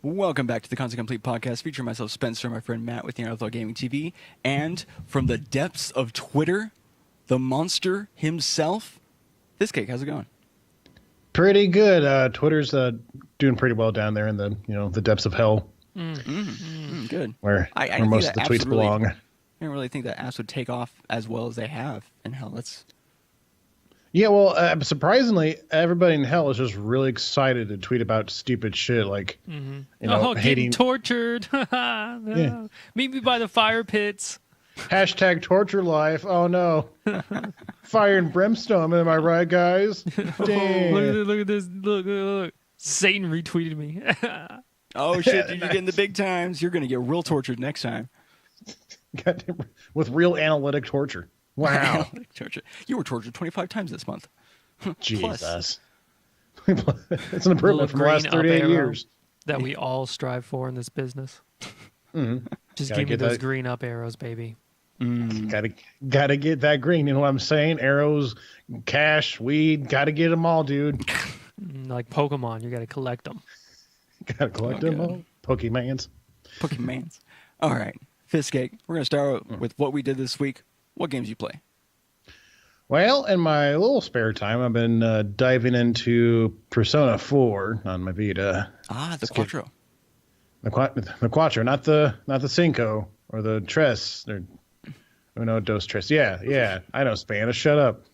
Welcome back to the Content Complete podcast, featuring myself, Spencer, and my friend Matt with the Outlaw Gaming TV, and from the depths of Twitter, the monster himself, this cake. How's it going? Pretty good. Twitter's doing pretty well down there in the the depths of hell. Good. Where most of the tweets belong. I didn't really think that apps would take off as well as they have in hell. Yeah, well, surprisingly, everybody in hell is just really excited to tweet about stupid shit like, hating. Getting tortured. No. Meet me by the fire pits. Hashtag torture life. Oh, no. Fire and brimstone. Am I right, guys? Damn. Look at this. Look. Satan retweeted me. Oh, shit, dude, you're getting the big times. You're going to get real tortured next time. With real analytic torture. Wow. Torture. You were tortured 25 times this month. Jesus. It's an improvement from the last 38 years. That we all strive for in this business. Mm-hmm. Just give me those green up arrows, baby. Gotta get that green. You know what I'm saying? Arrows, cash, weed. Gotta get them all, dude. Like Pokemon, you gotta collect them. Gotta collect them all. Pokemans. All right. Fistcake. We're going to start with what we did this week. What games you play? Well, in my little spare time, I've been diving into Persona 4 on my Vita. The Quattro. The Quattro, not the Cinco or the Tres or Dos Tres. Yeah, I know Spanish. Shut up.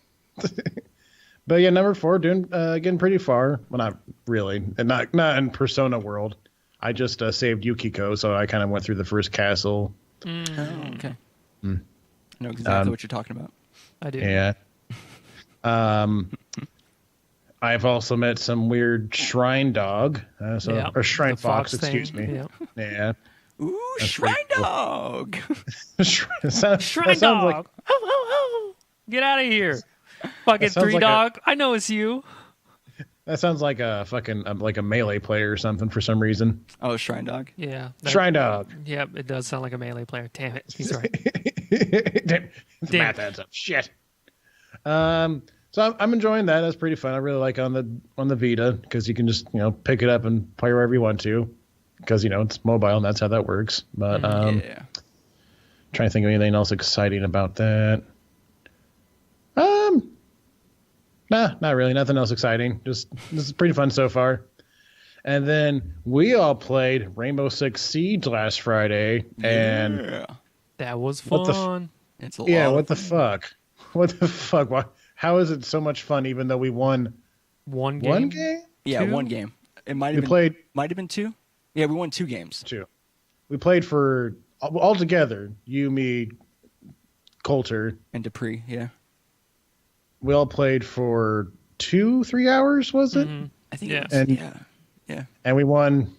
But yeah, number 4, getting pretty far. Well, not really, and not in Persona world. I just saved Yukiko, so I kind of went through the first castle. Oh, okay. I know exactly what you're talking about. I do. Yeah. I've also met some weird shrine dog, or shrine fox, excuse me. Yep. Yeah. Ooh, that's shrine dog. Shrine dog. Like, get out of here. Fucking 3 dog. I know it's you. That sounds like a fucking like a melee player or something for some reason. Oh, shrine dog. Yeah. Shrine dog. Yep, it does sound like a melee player. Damn it. He's right. Damn. Math adds up. Shit. So I'm enjoying that. That's pretty fun. I really like on the Vita because you can just pick it up and play wherever you want to because it's mobile and that's how that works. But trying to think of anything else exciting about that. Nah, not really. Nothing else exciting. Just this is pretty fun so far. And then we all played Rainbow Six Siege last Friday, and that was fun. It's a lot. What the fuck? What the fuck? Why? How is it so much fun? Even though we won one game. One game? Yeah, 2? one game. It might have been 2. Yeah, we won 2 games. 2. We played for all together. You, me, Coulter, and Dupree. Yeah. We all played for 2-3 hours, was it? Mm-hmm. I think yeah. Yeah. And we won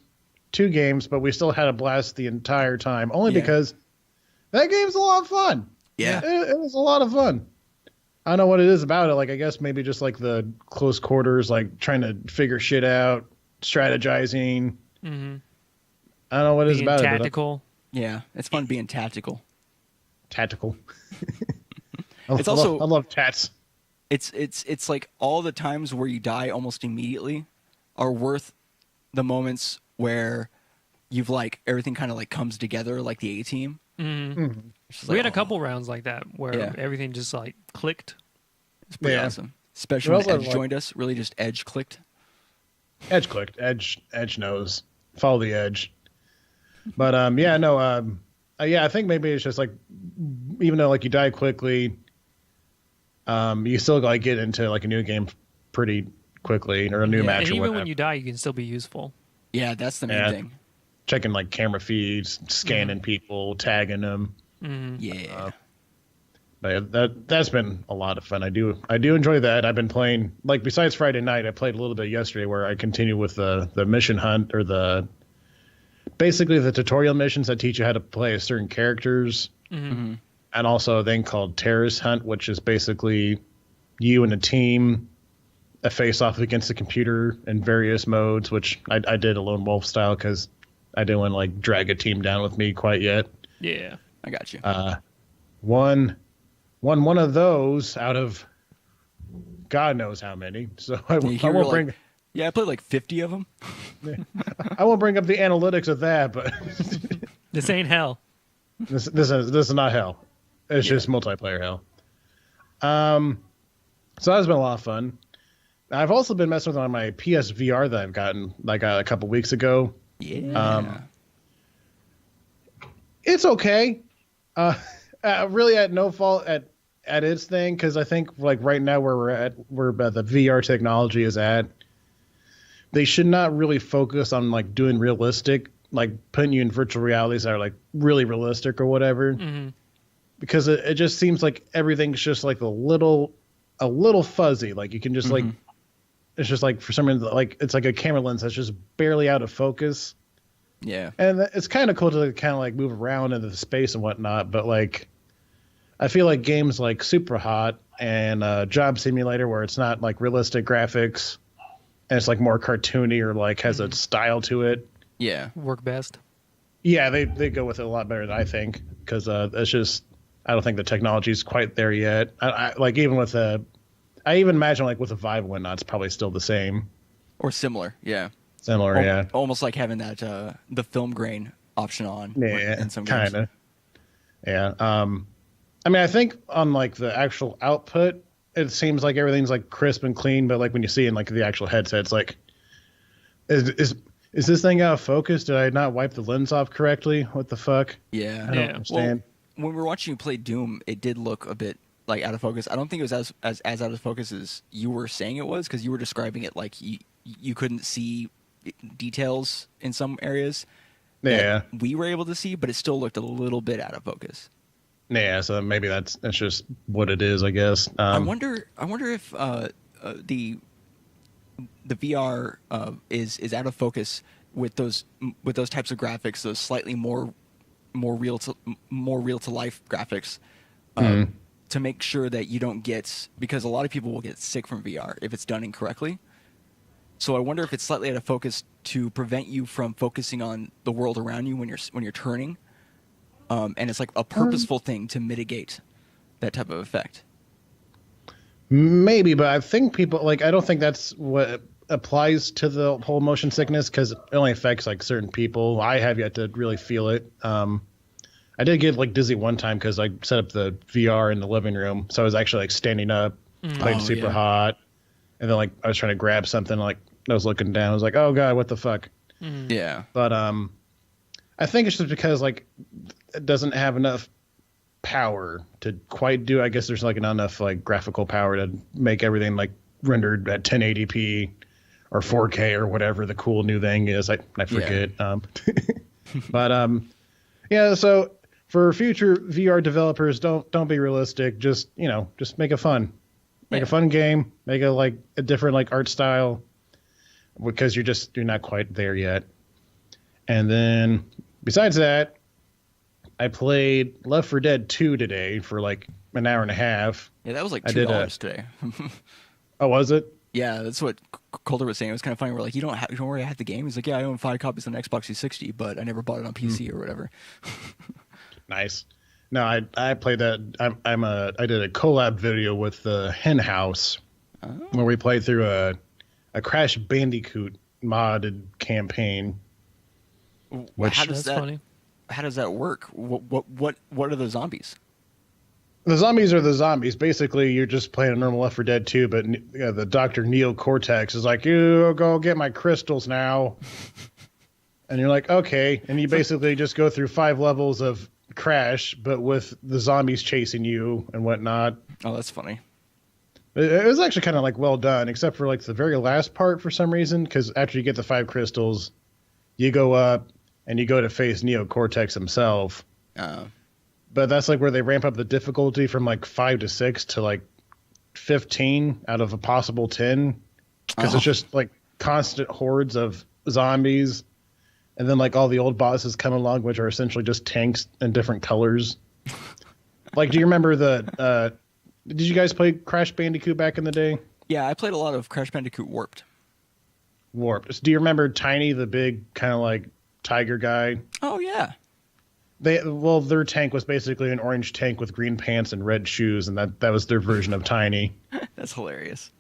2 games, but we still had a blast the entire time, only because that game's a lot of fun. Yeah. It was a lot of fun. I don't know what it is about it. Like, I guess maybe just like the close quarters, like trying to figure shit out, strategizing. Mm-hmm. I don't know what it is about tactical. it. Yeah, it's fun being tactical. Tactical. I love tats. It's like all the times where you die almost immediately are worth the moments where you've like everything kind of like comes together like the A-team. Mm-hmm. Mm-hmm. We had a couple rounds like that where everything just like clicked. It's pretty awesome. Especially when Edge joined us, really just Edge clicked. Edge clicked. Edge knows. Follow the Edge. But I think maybe it's just like even though like you die quickly, you still like get into like a new game pretty quickly or a new match. And or even whatever. when you die, you can still be useful. Yeah, that's the main thing. Checking like camera feeds, scanning people, tagging them. Mm-hmm. Yeah. But that's been a lot of fun. I do enjoy that. I've been playing like besides Friday night, I played a little bit yesterday where I continue with the mission hunt or basically the tutorial missions that teach you how to play certain characters. Mm-hmm. And also a thing called Terrorist Hunt, which is basically you and a team face off against the computer in various modes, which I did a lone wolf style because I didn't want to like drag a team down with me quite yet. Yeah, I got you. Won one of those out of God knows how many. So I won't bring. Yeah, I played like 50 of them. I won't bring up the analytics of that, but This ain't hell. this is not hell. It's just multiplayer hell. So that's been a lot of fun. I've also been messing with on my PSVR that I've gotten like a couple weeks ago. Yeah. It's okay. Really at no fault at its thing, because I think like right now where the VR technology is at, they should not really focus on like doing realistic, like putting you in virtual realities that are like really realistic or whatever. Mm-hmm. Because it just seems like everything's just like a little fuzzy. Like you can just like, it's just like for some reason, like it's like a camera lens that's just barely out of focus. Yeah. And it's kind of cool to kind of like move around into the space and whatnot. But like, I feel like games like Super Hot and Job Simulator, where it's not like realistic graphics and it's like more cartoony or like has a style to it. Yeah. Work best. Yeah, they go with it a lot better than I think, because it's just, I don't think the technology is quite there yet. I like even with I even imagine like with a Vive and whatnot, it's probably still the same Or similar. Yeah. Similar, yeah. Almost like having that the film grain option on. Yeah, in some games. kind of. Yeah. I mean, I think on like the actual output, it seems like everything's like crisp and clean, but like when you see in like the actual headset, it's like, is this thing out of focus? Did I not wipe the lens off correctly? What the fuck? Yeah. I don't understand. Well, when we were watching you play Doom, it did look a bit like out of focus. I don't think it was as out of focus as you were saying it was, because you were describing it like you couldn't see details in some areas. Yeah. We were able to see, but it still looked a little bit out of focus. Yeah, so maybe that's just what it is, I guess. I wonder if the VR is out of focus with those types of graphics, those slightly more real to life graphics, to make sure that you don't get, because a lot of people will get sick from VR if it's done incorrectly. So I wonder if it's slightly out of focus to prevent you from focusing on the world around you when you're turning. And it's like a purposeful thing to mitigate that type of effect. Maybe, but I think people like, I don't think that's what applies to the whole motion sickness, because it only affects like certain people. I have yet to really feel it. I did get like dizzy one time because I set up the VR in the living room, so I was actually like standing up, playing Super Hot, and then like I was trying to grab something, like I was looking down, I was like, oh god, what the fuck? Yeah. But I think it's just because like it doesn't have enough power to quite do. I guess there's like not enough like graphical power to make everything like rendered at 1080p or 4K or whatever the cool new thing is. I forget. Yeah. But yeah. So for future VR developers, don't be realistic. Just make it fun. Make a fun game. Make a different like art style, because you're not quite there yet. And then besides that, I played Left 4 Dead 2 today for like an hour and a half. Yeah, that was like $2 today. Oh, was it? Yeah, that's what Calder was saying. It was kind of funny. We're like, you don't worry, I have the game. He's like, yeah, I own 5 copies on Xbox 360, but I never bought it on PC or whatever. Nice. No, I played that. I did a collab video with the Hen House where we played through a Crash Bandicoot modded campaign. Which, that's funny. How does that work? What are the zombies? The zombies are the zombies. Basically, you're just playing a normal Left 4 Dead 2, but the Dr. Neo Cortex is like, you go get my crystals now. And you're like, okay. And you basically just go through 5 levels of Crash, but with the zombies chasing you and whatnot. Oh, that's funny. It was actually kind of like well done, except for like the very last part for some reason, because after you get the 5 crystals, you go up and you go to face Neo Cortex himself. But that's like where they ramp up the difficulty from like 5 to 6 to like 15 out of a possible 10. Because it's just like constant hordes of zombies. And then like all the old bosses come along, which are essentially just tanks in different colors. Like, do you remember did you guys play Crash Bandicoot back in the day? Yeah, I played a lot of Crash Bandicoot Warped. Warped. Do you remember Tiny, the big kind of like tiger guy? Oh, yeah. Their tank was basically an orange tank with green pants and red shoes, and that was their version of Tiny. That's hilarious.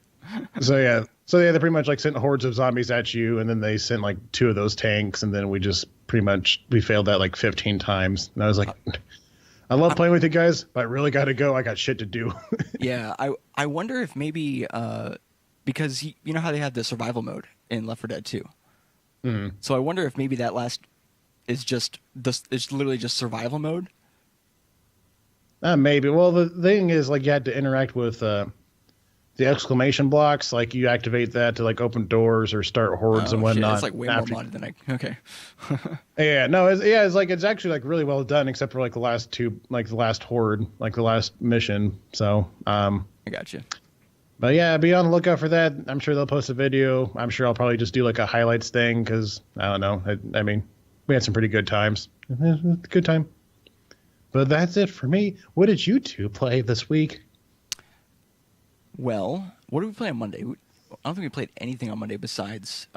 So So yeah, they pretty much like sent hordes of zombies at you, and then they sent like 2 of those tanks, and then we failed that like 15 times. And I was like, I love playing with you guys, but I really got to go. I got shit to do. Yeah, I wonder if maybe because you know how they had the survival mode in Left 4 Dead 2. Mm-hmm. So I wonder if maybe that last is it's literally just survival mode. Maybe. Well, the thing is, like, you had to interact with the exclamation blocks. Like, you activate that to like open doors or start hordes and whatnot. It's like way more modded than okay. Yeah, no, it's actually like really well done, except for like the last 2, like the last horde, like the last mission. So, I got you. But yeah, be on the lookout for that. I'm sure they'll post a video. I'm sure I'll probably just do like a highlights thing because I don't know. I mean, we had some pretty good times. Good time. But that's it for me. What did you 2 play this week? Well, what did we play on Monday? I don't think we played anything on Monday besides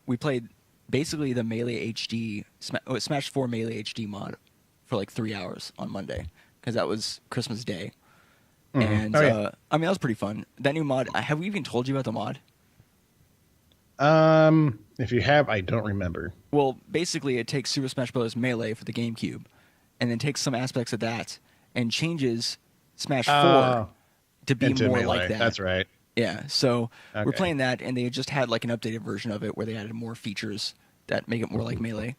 we played basically the Melee HD Smash 4 Melee HD mod for like 3 hours on Monday because that was Christmas Day. Mm-hmm. And I mean that was pretty fun. That new mod. Have we even told you about the mod? If you have, I don't remember. Well, basically, it takes Super Smash Bros. Melee for the GameCube, and then takes some aspects of that and changes Smash 4 to be more Melee. like that. That's right. Yeah, so we're playing that, and they just had like an updated version of it where they added more features that make it more like Melee.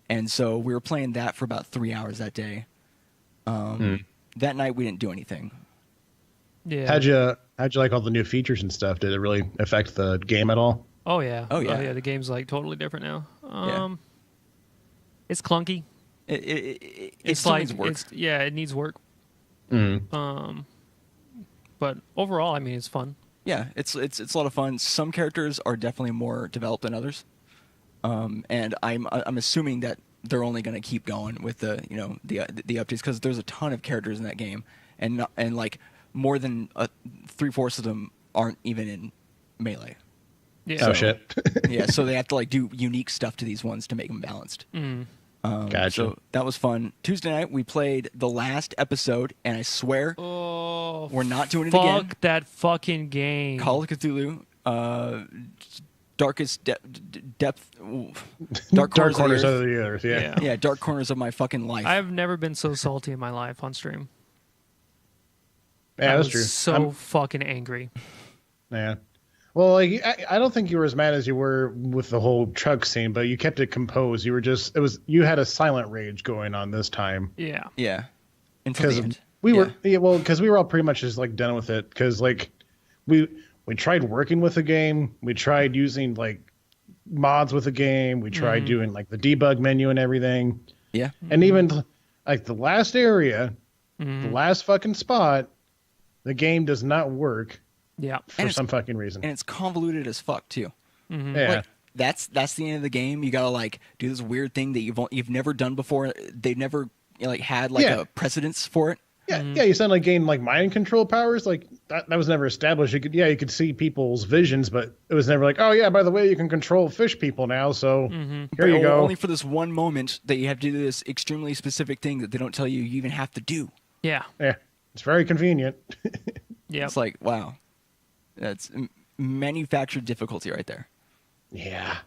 And so we were playing that for about 3 hours that day. That night we didn't do anything. Yeah. How'd you like all the new features and stuff? Did it really affect the game at all? Oh yeah. Oh yeah. The game's like totally different now. It's clunky. It still needs work. It needs work. Mm-hmm. But overall, I mean, it's fun. Yeah, it's a lot of fun. Some characters are definitely more developed than others, and I'm assuming that they're only going to keep going with the updates because there's a ton of characters in that game, and like more than 3/4 of them aren't even in Melee. Yeah. So, shit. Yeah, so they have to like do unique stuff to these ones to make them balanced. Gotcha. So that was fun. Tuesday night we played the last episode, and I swear we're not doing it again. Fuck that fucking game. Call of Cthulhu, darkest depth, dark corners of the earth. Yeah, dark corners of my fucking life. I've never been so salty in my life on stream. Yeah, that's true. So fucking angry. Yeah. Well, like I don't think you were as mad as you were with the whole truck scene, but you kept it composed. You were you had a silent rage going on this time. Yeah. Yeah. Because we were because we were all pretty much just like done with it. Because like we tried working with the game, we tried using like mods with the game, we tried doing like the debug menu and everything. Yeah. And even like the last area, the last fucking spot, the game does not work. Yeah, for some fucking reason, and it's convoluted as fuck too. Yeah, like, that's the end of the game. You gotta like do this weird thing that you've never done before. They've never had like a precedence for it. Yeah, yeah. You suddenly gain like mind control powers. Like that was never established. You could see people's visions, but it was never like, oh yeah, by the way, you can control fish people now. So here you go. Only for this one moment that you have to do this extremely specific thing that they don't tell you even have to do. Yeah. Yeah, it's very convenient. Yeah, it's like wow. That's manufactured difficulty right there. Yeah.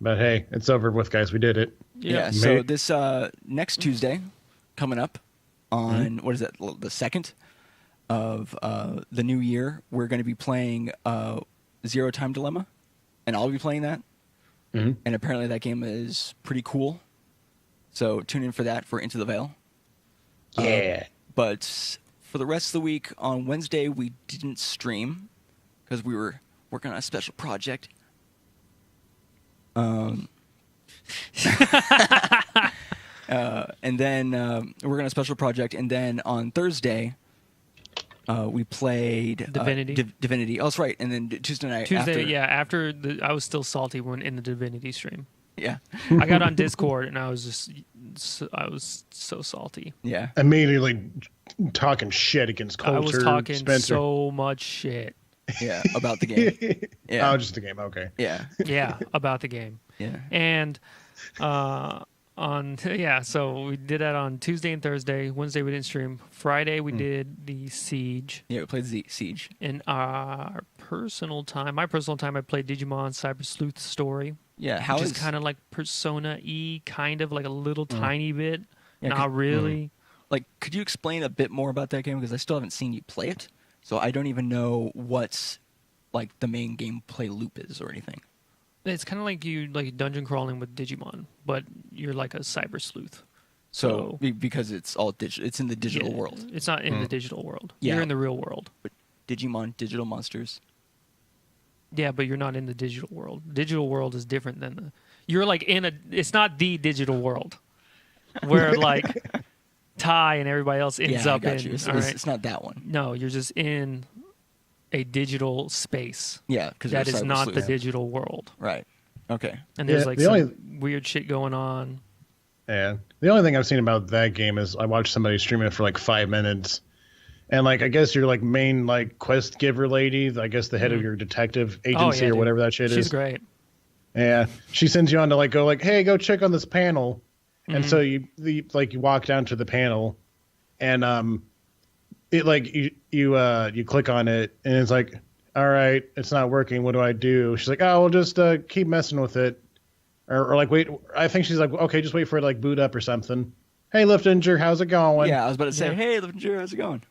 But hey, it's over with, guys. We did it. Yeah. So this next Tuesday coming up on, what is that, the 2nd of the new year, we're going to be playing Zero Time Dilemma, and I'll be playing that. And apparently that game is pretty cool. So tune in for that for Into the Veil. Yeah. But for the rest of the week, on Wednesday, we didn't stream because we were working on a special project. And then we're working on a special project, and then on Thursday, we played Divinity. Oh, that's right. And then Tuesday night. After I was still salty when in the Divinity stream. Yeah. I got on Discord and I was so salty. Yeah. Immediately talking shit against Coulter. I was talking Spencer. so much shit. Yeah, about the game. Yeah. Oh, just the game. Okay. Yeah. Yeah, about the game. Yeah. And So we did that on Tuesday and Thursday. Wednesday we didn't stream. Friday we did the Siege. Yeah, we played the Siege. In my personal time, I played Digimon Cyber Sleuth Story. Yeah, which is kind of like Persona-y, kind of like a little tiny bit. Yeah, not really. Like, could you explain a bit more about that game? Because I still haven't seen you play it, so I don't even know what's like the main gameplay loop is or anything. It's kind of like you like dungeon crawling with Digimon, but you're like a cyber sleuth. So because it's all digital, it's in the digital world. It's not in the digital world. Yeah. You're in the real world. But Digimon, digital monsters. Yeah, but you're not in the digital world. Digital world is different than the. You're like in a. It's not the digital world, where like Ty and everybody else ends up in. It's not that one. No, you're just in a digital space. Yeah, because that is not the digital world. Right. Okay. And there's like some weird shit going on. Yeah. The only thing I've seen about that game is I watched somebody stream it for like 5 minutes. And like I guess your like main like quest giver lady, I guess the head of your detective agency or whatever that shit is. She's great. Yeah. She sends you on to like go like, hey, go check on this panel. And so you walk down to the panel and it like you click on it and it's like, all right, it's not working. What do I do? She's like, oh, we'll just keep messing with it. Or like, wait, I think she's like, okay, just wait for it to like boot up or something. Hey, Liftinger, how's it going? Yeah, I was about to say, hey, Liftinger, how's it going?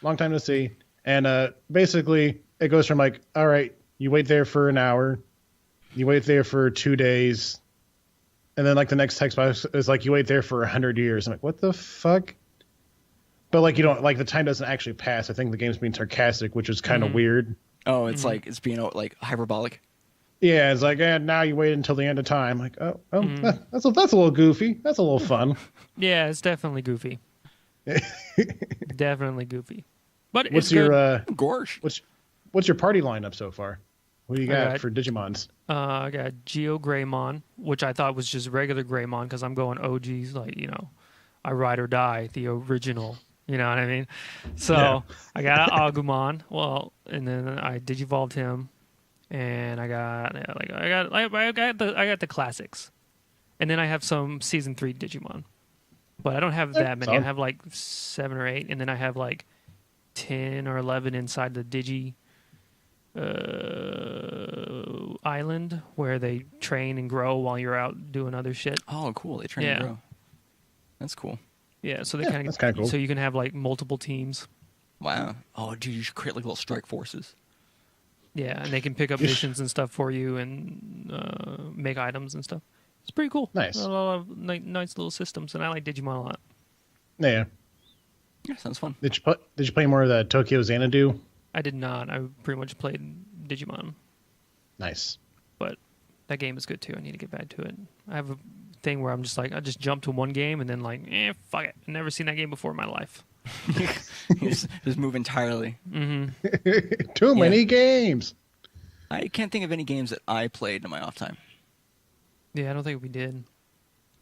Long time to see. And basically, it goes from like, all right, you wait there for an hour. You wait there for 2 days. And then like the next text box is like, you wait there for 100 years. I'm like, what the fuck? But like, you don't like the time doesn't actually pass. I think the game's being sarcastic, which is kind of weird. Oh, it's like it's being like hyperbolic. Yeah, it's like, now you wait until the end of time. Like, that's a little goofy. That's a little fun. Yeah, it's definitely goofy. Definitely goofy. But what's it's your good. Gorge? What's your party lineup so far? What do you got for Digimons? I got Geo Greymon, which I thought was just regular Greymon because I'm going OGs, like, I ride or die, the original. You know what I mean? So I got an Agumon. Well, and then I digivolved him, and I got the classics, and then I have some season 3 Digimon, but I don't have that many. I have like 7 or 8, and then I have like 10 or 11 inside the Digi island where they train and grow while you're out doing other shit. Oh, cool! They train and grow. That's cool. Yeah, so they that's kind of cool. So you can have like multiple teams. Wow. Oh, dude, you should create like little strike forces. Yeah, and they can pick up missions and stuff for you and make items and stuff. It's pretty cool. Nice. A lot of nice little systems, and I like Digimon a lot. Yeah. Yeah, sounds fun. Did you play more of the Tokyo Xanadu? I did not. I pretty much played Digimon. Nice. But that game is good too. I need to get back to it. I have a thing where I'm just like, I just jump to one game and then like, fuck it. I've never seen that game before in my life. just move entirely. Mm-hmm. Too many games. I can't think of any games that I played in my off time. Yeah, I don't think we did.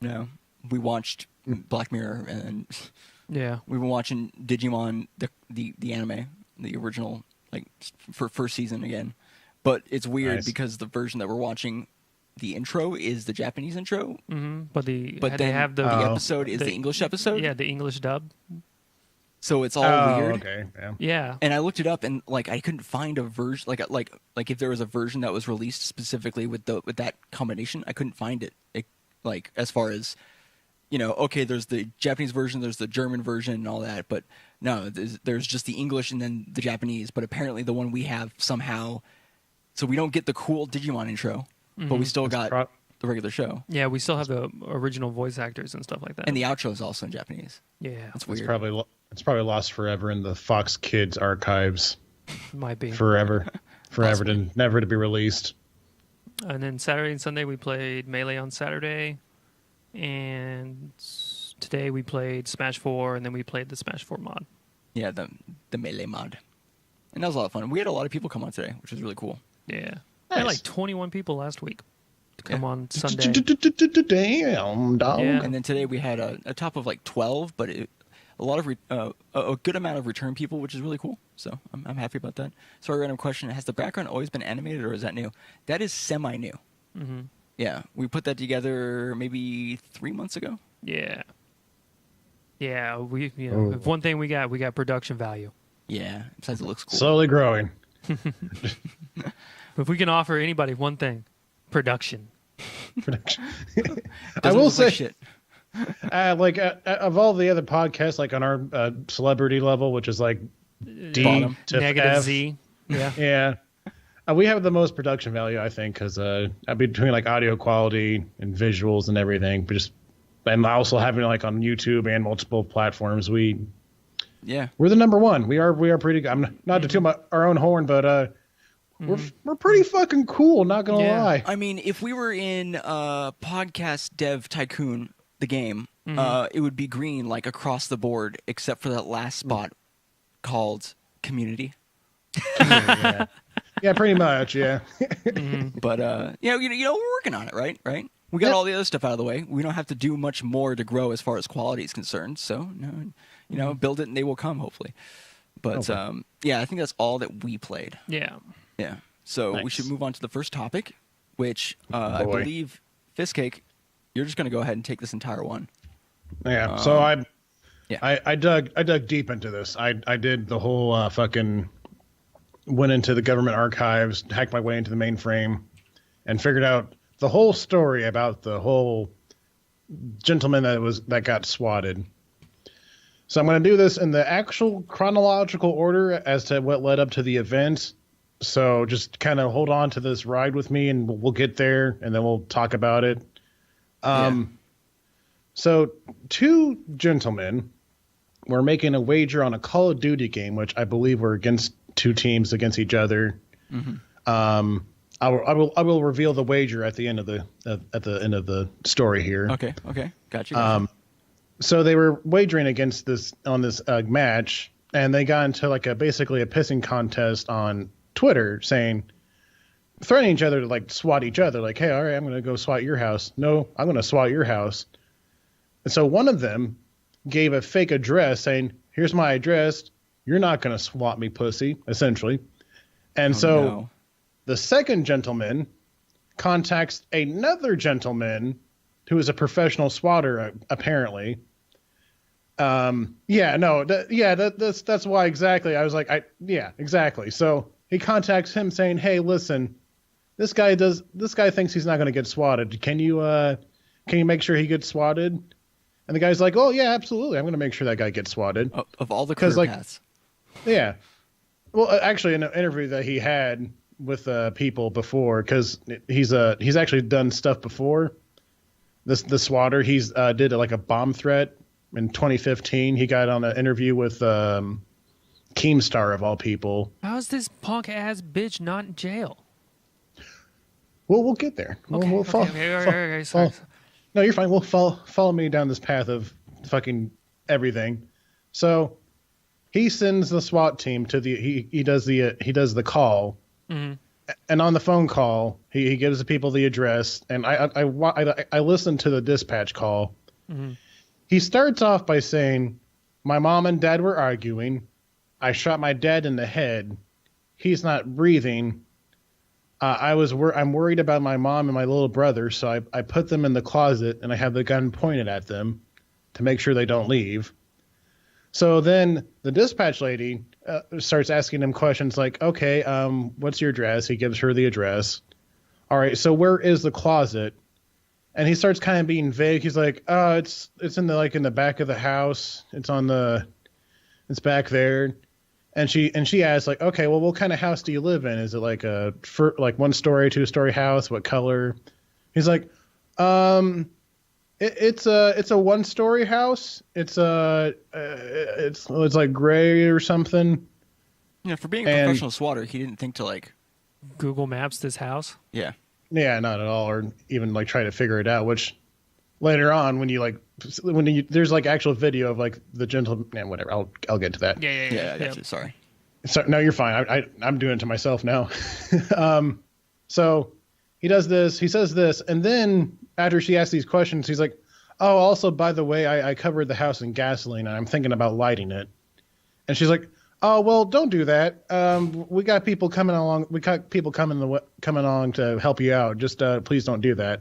No. We watched Black Mirror and we've been watching Digimon, the anime, the original, like for first season again. But it's weird because the version that we're watching, the intro is the Japanese intro. Mm-hmm. But they have the episode is the English episode. Yeah, the English dub. So it's all weird. Okay. Yeah. And I looked it up and like I couldn't find a version like if there was a version that was released specifically with that combination, I couldn't find it. Like as far as okay, there's the Japanese version, there's the German version and all that, but no, there's just the English and then the Japanese, but apparently the one we have somehow, so we don't get the cool Digimon intro, but we still got the regular show. Yeah, we still have the original voice actors and stuff like that. And the outro is also in Japanese. Yeah. That's weird. It's probably lost forever in the Fox Kids archives. Might be. Forever never to be released. And then Saturday and Sunday we played Melee on Saturday. And today we played Smash 4, and then we played the Smash 4 mod. Yeah, the Melee mod. And that was a lot of fun. We had a lot of people come on today, which was really cool. Yeah. Nice. I had like 21 people last week to come on Sunday. Damn, dog. Yeah. And then today we had a top of like 12, but a good amount of return people, which is really cool. So I'm happy about that. So a random question: has the background always been animated, or is that new? That is semi-new. Mm-hmm. Yeah, we put that together maybe 3 months ago. Yeah. Yeah, if one thing we got production value. Yeah, besides it looks cool. Slowly growing. If we can offer anybody one thing, production. I will say, like shit. Of all the other podcasts, like on our celebrity level, which is like D Bottom. to Negative F, Z. Yeah. yeah, we have the most production value, I think, because between like audio quality and visuals and everything, and also having like on YouTube and multiple platforms, we're the number one. We are pretty good. I'm not to toot our own horn, but we're pretty fucking cool. Not gonna lie. I mean, if we were in Podcast Dev Tycoon, the game, it would be green like across the board, except for that last spot called Community. Yeah, pretty much. Yeah. But we're working on it, right? We got all the other stuff out of the way. We don't have to do much more to grow as far as quality is concerned. So, build it and they will come, hopefully. But, I think that's all that we played. Yeah. Yeah. So Nice. we should move on to the first topic, which I believe, Fistcake, you're just going to go ahead and take this entire one. Yeah. So I dug deep into this. I did the whole went into the government archives, hacked my way into the mainframe, and figured out the whole story about the whole gentleman that got swatted. So I'm going to do this in the actual chronological order as to what led up to the event. So just kind of hold on to this ride with me, and we'll get there, and then we'll talk about it. So two gentlemen were making a wager on a Call of Duty game, which I believe were against two teams against each other. I will reveal the wager at the end of the story here. Okay. Gotcha. So they were wagering against this match, and they got into basically a pissing contest on Twitter, threatening each other to swat each other. Like, hey, all right, I'm going to go swat your house. No, I'm going to swat your house. And so one of them gave a fake address saying, here's my address. You're not going to swat me, pussy, essentially. And the second gentleman contacts another gentleman who is a professional swatter, apparently. That's why exactly. I was like, exactly. So he contacts him saying, hey, listen, this guy thinks he's not going to get swatted. Can you make sure he gets swatted? And the guy's like, oh yeah, absolutely. I'm going to make sure that guy gets swatted. Of all the career paths. Yeah. Well, actually, in an interview that he had with people before, because he's actually done stuff before. The swatter, he's did a bomb threat in 2015. He got on an interview with Keemstar of all people. How is this punk ass bitch not in jail? Well, we'll get there. Okay, sorry. No, you're fine. We'll follow me down this path of fucking everything. So he sends the SWAT team to he does the call, and on the phone call he gives the people the address. And I listened to the dispatch call. He starts off by saying, "My mom and dad were arguing. I shot my dad in the head. He's not breathing. I'm worried about my mom and my little brother, so I put them in the closet and I have the gun pointed at them to make sure they don't leave." So then the dispatch lady starts asking him questions like, "Okay, what's your address?" He gives her the address. "All right, so where is the closet?" And he starts kind of being vague. He's like, "Oh, it's in the back of the house. It's back there." And she asks, like, "Okay, well, what kind of house do you live in? Is it like a 1-story, 2-story house? What color?" He's like, it's a 1-story house. It's like gray or something." Yeah, for being a professional swatter, he didn't think to Google Maps this house. Yeah, not at all, or even try to figure it out. Which later on, when there's actual video of the gentleman, whatever. I'll get to that. Yeah. I got you. Sorry. So, no, you're fine. I'm doing it to myself now. So he does this. He says this, and then after she asks these questions, he's like, "Oh, also, by the way, I covered the house in gasoline, and I'm thinking about lighting it." And she's like, "Oh, well, don't do that. We got people coming along. We got people coming along to help you out. Just please don't do that."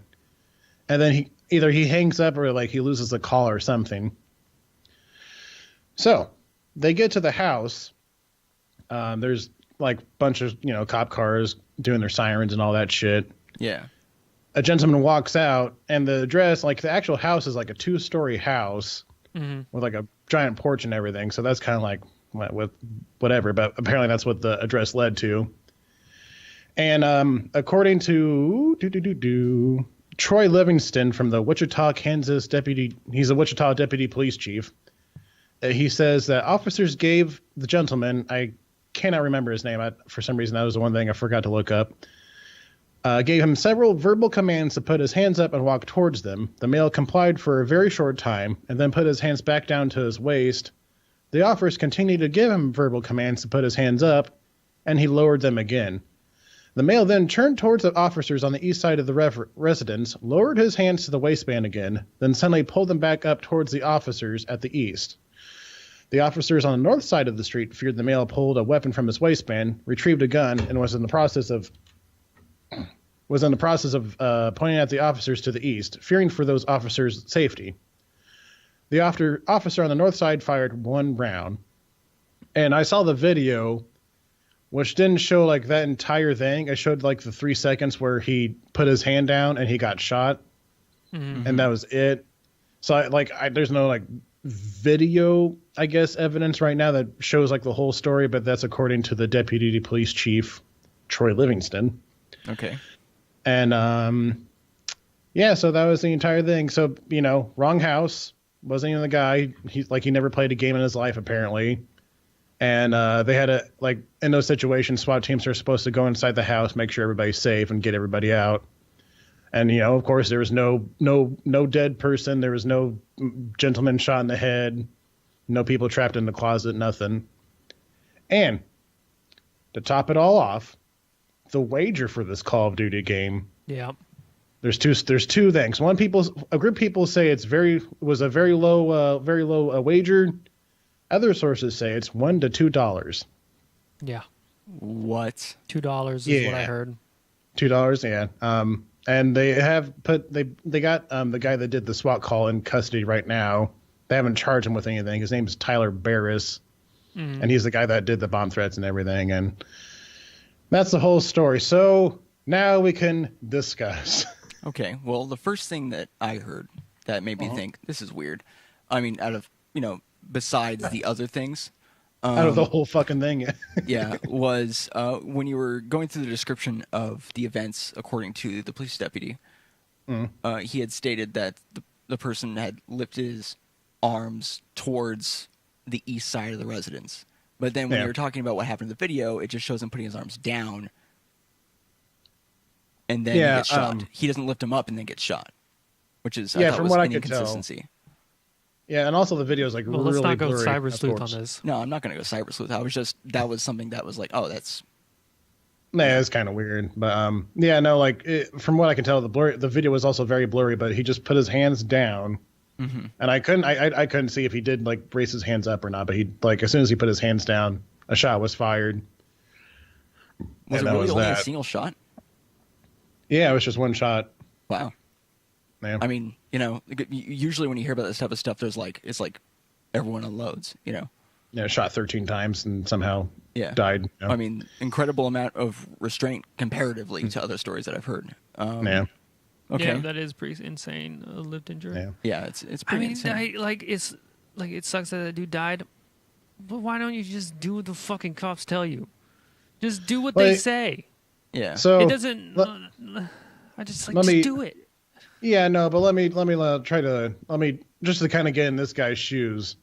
and then he hangs up or like he loses the call or something. So they get to the house. There's like a bunch of cop cars doing their sirens and all that shit. Yeah. A gentleman walks out, and the address, like the actual house, is like a 2-story house with like a giant porch and everything. So that's kind of like with whatever, but apparently that's what the address led to. And according to Troy Livingston from the Wichita, Kansas deputy, he's a Wichita deputy police chief. He says that officers gave the gentleman, I cannot remember his name. For some reason, that was the one thing I forgot to look up. Gave him several verbal commands to put his hands up and walk towards them. The male complied for a very short time and then put his hands back down to his waist. The officers continued to give him verbal commands to put his hands up, and he lowered them again. The male then turned towards the officers on the east side of the residence, lowered his hands to the waistband again, then suddenly pulled them back up towards the officers at the east. The officers on the north side of the street feared the male pulled a weapon from his waistband, retrieved a gun, and was in the process of pointing at the officers to the east, fearing for those officers' safety. The officer on the north side fired 1 round. And I saw the video, which didn't show like that entire thing. It showed like the 3 seconds where he put his hand down and he got shot. Mm-hmm. And that was it. So there's no like video, I guess, evidence right now that shows like the whole story, but that's according to the deputy police chief, Troy Livingston. Okay. And, so that was the entire thing. So, wrong house. Wasn't even the guy. He never played a game in his life, apparently. And they had in those situations, SWAT teams are supposed to go inside the house, make sure everybody's safe, and get everybody out. And, of course, there was no dead person. There was no gentleman shot in the head. No people trapped in the closet, nothing. And to top it all off, the wager for this Call of Duty game. Yeah. There's two things. A group of people say was a very low wager. Other sources say it's $1 to $2. Yeah. What? $2 is what I heard. $2, yeah. And they got the guy that did the SWAT call in custody right now. They haven't charged him with anything. His name is Tyler Barris, and he's the guy that did the bomb threats and everything. And that's the whole story. So now we can discuss. Okay. Well, the first thing that I heard that made me think this is weird. I mean, out of besides the other things, out of the whole fucking thing, yeah, was when you were going through the description of the events, according to the police deputy, he had stated that the person had lifted his arms towards the east side of the residence. But then when you're talking about what happened in the video, it just shows him putting his arms down, and then he gets shot. He doesn't lift him up and then gets shot, which is I thought from was what an I could inconsistency. Tell. Yeah, and also the video is really let's not go blurry, cyber sleuth on this. No, I'm not going to go cyber sleuth. That was something that was like, oh, that's. Yeah, it's kind of weird, but from what I can tell, the video was also very blurry. But he just put his hands down. Mm-hmm. And I couldn't see if he did raise his hands up or not, but he as soon as he put his hands down, a shot was fired. Was it really only a single shot? Yeah, it was just one shot. Wow. Yeah. I mean, usually when you hear about this type of stuff, it's like everyone unloads, Yeah, shot 13 times and somehow died. I mean, incredible amount of restraint comparatively to other stories that I've heard. Yeah. Okay. Yeah, that is pretty insane. Lived injury. Yeah, it's pretty insane. It sucks that dude died, but why don't you just do what the fucking cops tell you? Just do what they say. Yeah. So it doesn't. I just just do it. Yeah, no, but let me just to kind of get in this guy's shoes.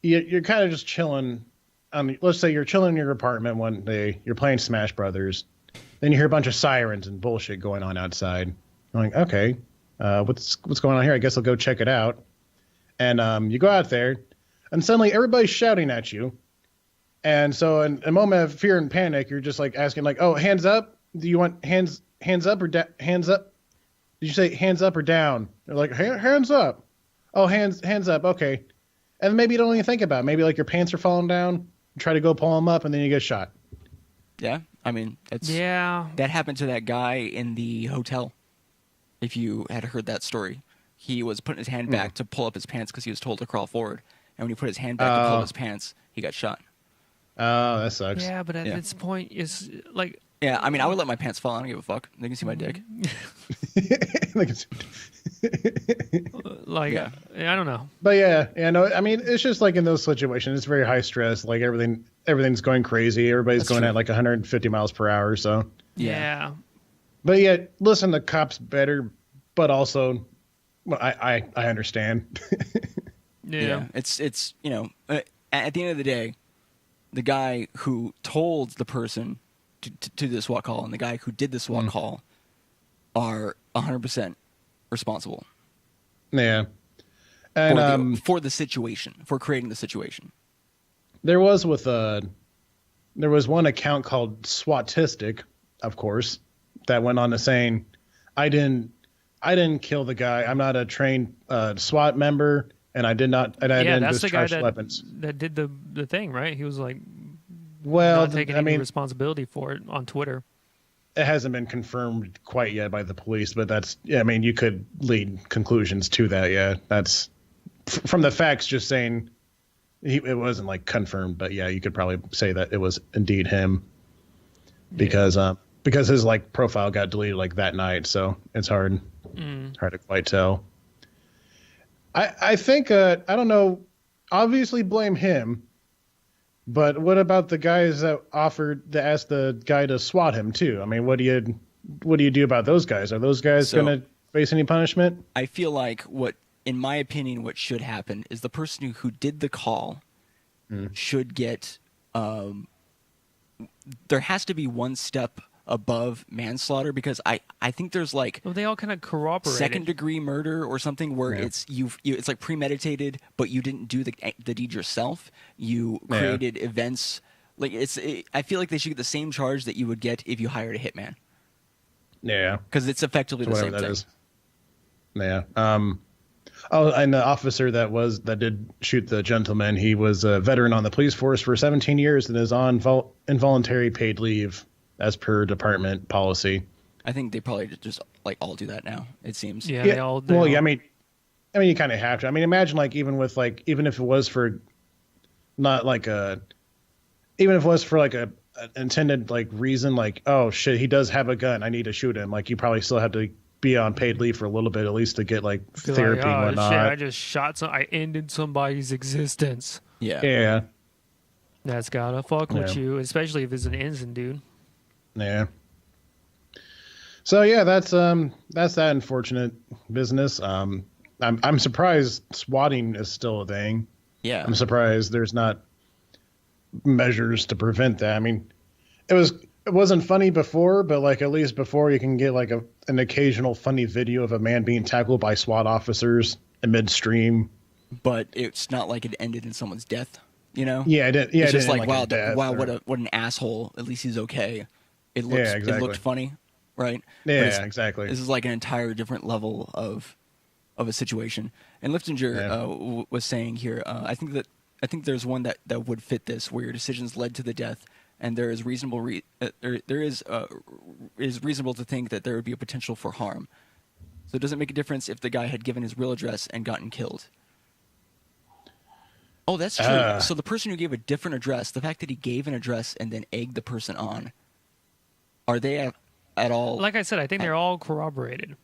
You're kind of just chilling. Let's say you're chilling in your apartment one day. You're playing Smash Brothers. Then you hear a bunch of sirens and bullshit going on outside. I'm like, okay, what's going on here? I guess I'll go check it out. And you go out there, and suddenly everybody's shouting at you. And so in a moment of fear and panic, you're just asking oh, hands up? Do you want hands up or hands up? Did you say hands up or down? They're like, hands up. Oh, hands up. Okay. And maybe you don't even think about it. Maybe your pants are falling down. You try to go pull them up, and then you get shot. Yeah. I mean, that happened to that guy in the hotel. if you had heard that story. He was putting his hand back to pull up his pants because he was told to crawl forward. And when he put his hand back to pull up his pants, he got shot. Oh, that sucks. Yeah, but at this point, it's like... Yeah, I mean, I would let my pants fall. I don't give a fuck. They can see my dick. Like, I don't know. But no, I mean, it's just like in those situations, it's very high stress. Like everything's going crazy. Everybody's going at like 150 miles per hour. So Yeah. But yeah, listen, the cops better, but also, well, I understand. Yeah. It's you know, at the end of the day, the guy who told the person to do the SWAT call and the guy who did the SWAT call are 100% responsible. Yeah. And for the situation, for creating the situation. There was one account called Swatistic, of course, that went on to saying, I didn't kill the guy. I'm not a trained SWAT member, and I didn't that's the guy discharge weapons. that did the thing, right? He was like, well, not taking any responsibility for it on Twitter. It hasn't been confirmed quite yet by the police, but I mean, you could lead conclusions to that. Yeah, that's from the facts. Just saying, it wasn't like confirmed, but yeah, you could probably say that it was indeed him, because his like profile got deleted like that night, so it's hard to quite tell. I think I don't know. Obviously, blame him. But what about the guys that asked the guy to SWAT him too? I mean, what do you do about those guys? Are those guys going to face any punishment? I feel like in my opinion, what should happen is the person who did the call should get. There has to be one step above manslaughter, because I think there's like they all kind of corroborate second degree murder or something where it's it's like premeditated, but you didn't do the deed yourself. You created events. Like I feel like they should get the same charge that you would get if you hired a hitman. Yeah, because it's effectively the same thing. Is. Yeah. And the officer that did shoot the gentleman, he was a veteran on the police force for 17 years and is on involuntary paid leave, as per department policy. I think they probably just like all do that now. It seems. Yeah. They all. Yeah. I mean, you kind of have to. I mean, imagine like even if it was for not like even if it was for like an intended like reason, like, oh shit, he does have a gun, I need to shoot him. Like you probably still have to be on paid leave for a little bit at least to get like therapy and whatnot. Shit, I just I ended somebody's existence. Yeah. Yeah. That's gotta fuck with you, especially if it's an innocent dude. Yeah. So yeah, that's that unfortunate business. I'm surprised swatting is still a thing. Yeah. I'm surprised there's not measures to prevent that. I mean, it wasn't funny before, but like at least before you can get like an occasional funny video of a man being tackled by SWAT officers in midstream. But it's not like it ended in someone's death, you know? Yeah, it did. Yeah, it's just like wow, or... what an asshole. At least he's okay. It looked funny, right? Yeah, exactly. This is like an entire different level of a situation. And Liftinger was saying here, I think there's one that would fit this, where your decisions led to the death, and there is reasonable is reasonable to think that there would be a potential for harm. So it doesn't make a difference if the guy had given his real address and gotten killed. Oh, that's true. So the person who gave a different address, the fact that he gave an address and then egged the person on, are they at all? Like I said, I think they're all corroborated.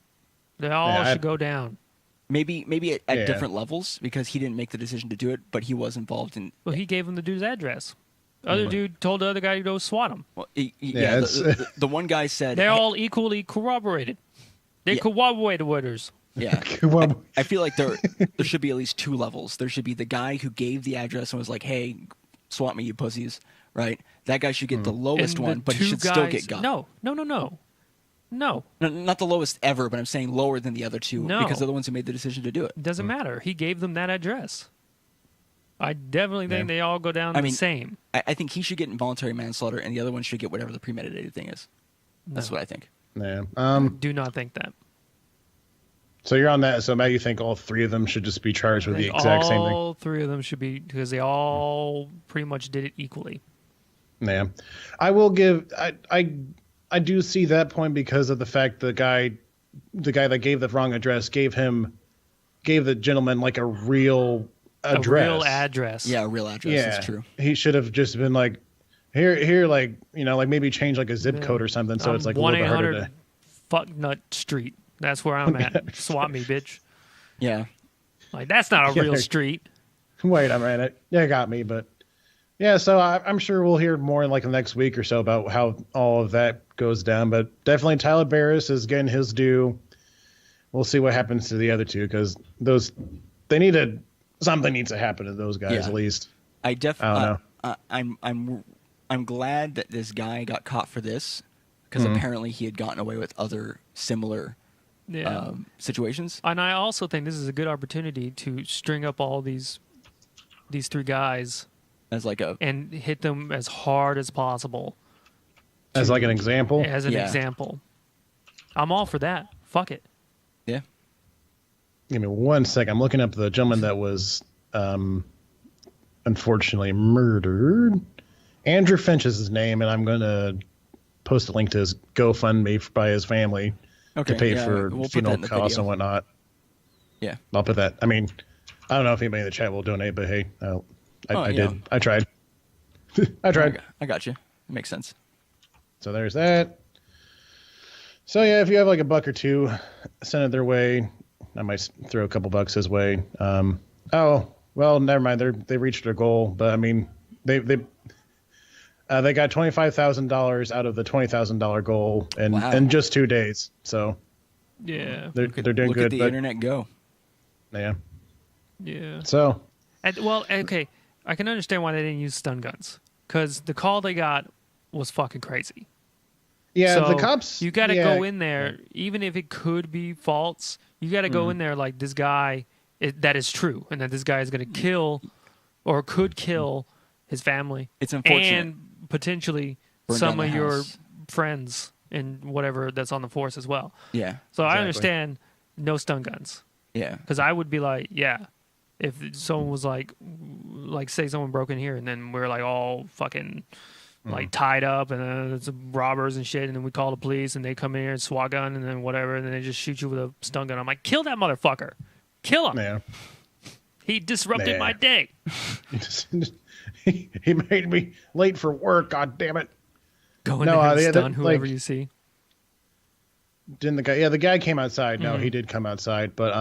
They all should go down. Maybe at different levels, because he didn't make the decision to do it, but he was involved in. Well, he gave him the dude's address. The other dude told the other guy to go swat him. Well, the one guy said they're all equally corroborated. They're corroborators. Yeah, I feel like there should be at least two levels. There should be the guy who gave the address and was like, "Hey, swat me, you pussies!" Right? That guy should get the lowest one, but he should still get got. No. No, not the lowest ever, but I'm saying lower than the other two, because they're the ones who made the decision to do it. It doesn't matter. He gave them that address. I definitely think they all go down the same. I think he should get involuntary manslaughter, and the other one should get whatever the premeditated thing is. That's what I think. Yeah. I do not think that. So you're on that. So Matt, you think all three of them should just be charged with the exact same thing? All three of them should be, because they all pretty much did it equally. Yeah. I will give. I do see that point because of the fact the guy the guy that gave the wrong address gave the gentleman like a real address. A real address. Yeah, a real address. Yeah, That's true. He should have just been like, here, like, you know, like maybe change like a zip code or something, so it's like a little bit harder to. Fucknut Street. That's where I'm at. Swat me, bitch. Yeah. Like that's not a real street. Wait a minute, yeah, got me, but yeah. So I'm sure we'll hear more in like the next week or so about how all of that goes down. But definitely Tyler Barris is getting his due. We'll see what happens to the other two because something needs to happen to those guys at least. I don't know. I'm glad that this guy got caught for this because apparently he had gotten away with other similar situations. And I also think this is a good opportunity to string up all these three guys as like and hit them as hard as possible. As like an example? As an example. I'm all for that. Fuck it. Yeah. Give me 1 second. I'm looking up the gentleman that was unfortunately murdered. Andrew Finch is his name, and I'm going to post a link to his GoFundMe by his family to pay for funeral costs and whatnot. Yeah. I'll put that. I mean, I don't know if anybody in the chat will donate, but hey, I did. I tried. I tried. I got you. It makes sense. So there's that. So yeah, if you have like a buck or two, send it their way. I might throw a couple bucks his way. Oh, well, never mind. They reached their goal, but I mean, they got $25,000 out of the $20,000 goal in just 2 days. So yeah, they're doing look good. At the internet go. Yeah. Yeah. So. Well, okay, I can understand why they didn't use stun guns because the call they got was fucking crazy. Yeah, so the cops. You got to go in there, even if it could be false. You got to go in there like this guy. That is true, and that this guy is going to kill, or could kill, his family. It's unfortunate, and potentially some of your friends and whatever that's on the force as well. Yeah. So I understand no stun guns. Yeah. Because I would be like, if someone was like say someone broke in here and then we're like all fucking like tied up and then it's robbers and shit and then we call the police and they come in here and SWAT gun and then whatever and then they just shoot you with a stun gun. I'm like, kill that motherfucker. Kill him. Yeah. He disrupted my day. He made me late for work. God damn it. Go in there and stun whoever you see. Didn't the guy? Yeah, the guy came outside. No, he did come outside, but